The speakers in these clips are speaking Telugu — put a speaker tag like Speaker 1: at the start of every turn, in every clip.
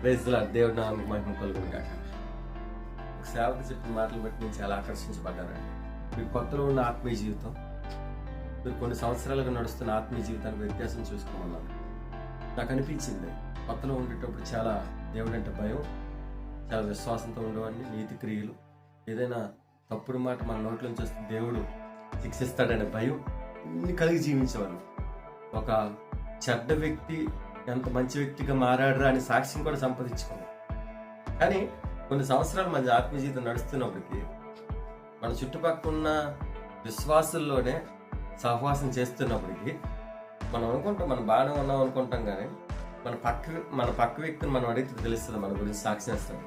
Speaker 1: Praise lord. దేవుడి నామముకు మహిమ కలుగును గాక. ఒక సేవకు చెప్పిన మాటలు బట్టి నేను చాలా ఆకర్షించబడ్డానండి. మీరు కొత్తలో ఉన్న ఆత్మీయ జీవితం, మీరు కొన్ని సంవత్సరాలుగా నడుస్తున్న ఆత్మీయ జీవితానికి వ్యత్యాసం చూసుకోమన్నాను. నాకు అనిపించింది కొత్తలో ఉండేటప్పుడు చాలా దేవుడు అంటే భయం, చాలా విశ్వాసంతో ఉండేవాడిని. నీతి క్రియలు, ఏదైనా తప్పుడు మాట మన నోట్లోంచి వస్తే దేవుడు శిక్షిస్తాడనే భయం ఇన్ని కలిగి జీవించేవాళ్ళు. ఒక చెడ్డ వ్యక్తి ఎంత మంచి వ్యక్తిగా మారాడరా అని సాక్ష్యం కూడా సంపాదించుకున్నాం. కానీ కొన్ని సంవత్సరాలు మన ఆత్మీయ జీవితం నడుస్తున్నప్పటికీ మన చుట్టుపక్కల ఉన్న విశ్వాసుల్లోనే సహవాసం చేస్తున్నప్పటికీ మనం అనుకుంటాం మనం బాగానే ఉన్నాం అనుకుంటాం, కానీ మన పక్క వ్యక్తిని మనం అడిగితే తెలుస్తుంది మన గురించి సాక్ష్యం ఇస్తాడు.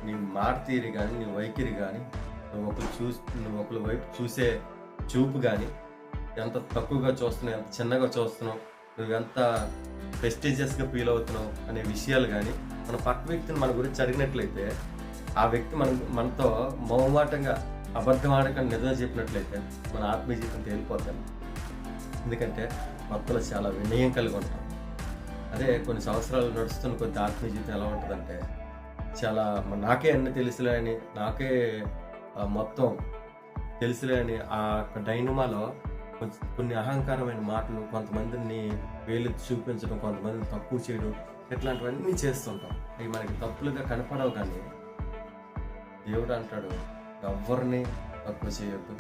Speaker 1: నీ మాట తీరి కానీ, నీ వైఖరి కానీ, నువ్వు ఒకరి వైపు చూసే చూపు కానీ, ఎంత తక్కువగా చూస్తున్నావు, ఎంత చిన్నగా చూస్తున్నావు, నువ్వు ఎంత ప్రెస్టీజియస్గా ఫీల్ అవుతున్నావు అనే విషయాలు కానీ మన పక్క వ్యక్తిని మన గురించి అడిగినట్లయితే ఆ వ్యక్తి మనతో మౌమాటంగా అబద్ధం ఆడకుండా నిజం చెప్పినట్లయితే మన ఆత్మీయ జీవితం తేలిపోతాను. ఎందుకంటే మొక్కలు చాలా వినయం కలిగి ఉంటాం. అదే కొన్ని సంవత్సరాలు నడుస్తున్న కొద్ది ఆత్మీయ జీవితం ఎలా ఉంటుందంటే చాలా నాకే అన్ని తెలుసులే అని, నాకే మొత్తం తెలుసులే అని ఆ డైనమాలో కొన్ని అహంకారమైన మాటలు, కొంతమందిని వేలు చూపించడం, కొంతమందిని తక్కువ చేయడం, ఇట్లాంటివన్నీ చేస్తుంటాం. అవి మనకి తప్పులుగా కనపడవు, కానీ దేవుడు అంటాడు ఎవరిని తక్కువ చేయొద్దు,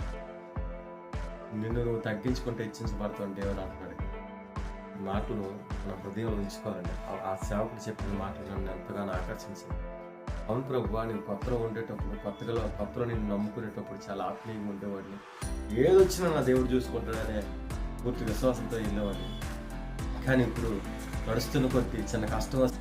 Speaker 1: నిన్ను నువ్వు తగ్గించుకుంటే హెచ్చించబడతావు దేవుడు అంటున్నాడు. ఈ మాటలు మన హృదయంలో ఉంచుకోవాలండి. ఆ సేవకుడు చెప్పిన మాటలు నన్ను ఎంతగానో ఆకర్షించింది. అవును ప్రభువా, నేను కొత్తలో ఉండేటప్పుడు, కొత్తలో నేను నమ్ముకునేటప్పుడు చాలా ఆత్మీయంగా ఉండేవాడిని. ఏదొచ్చినా నా దేవుడు చూసుకుంటాడనే పూర్తి విశ్వాసంతో వెళ్ళేవాడిని. కానీ ఇప్పుడు నడుస్తున్న కొద్ది చిన్న కష్టం వస్తే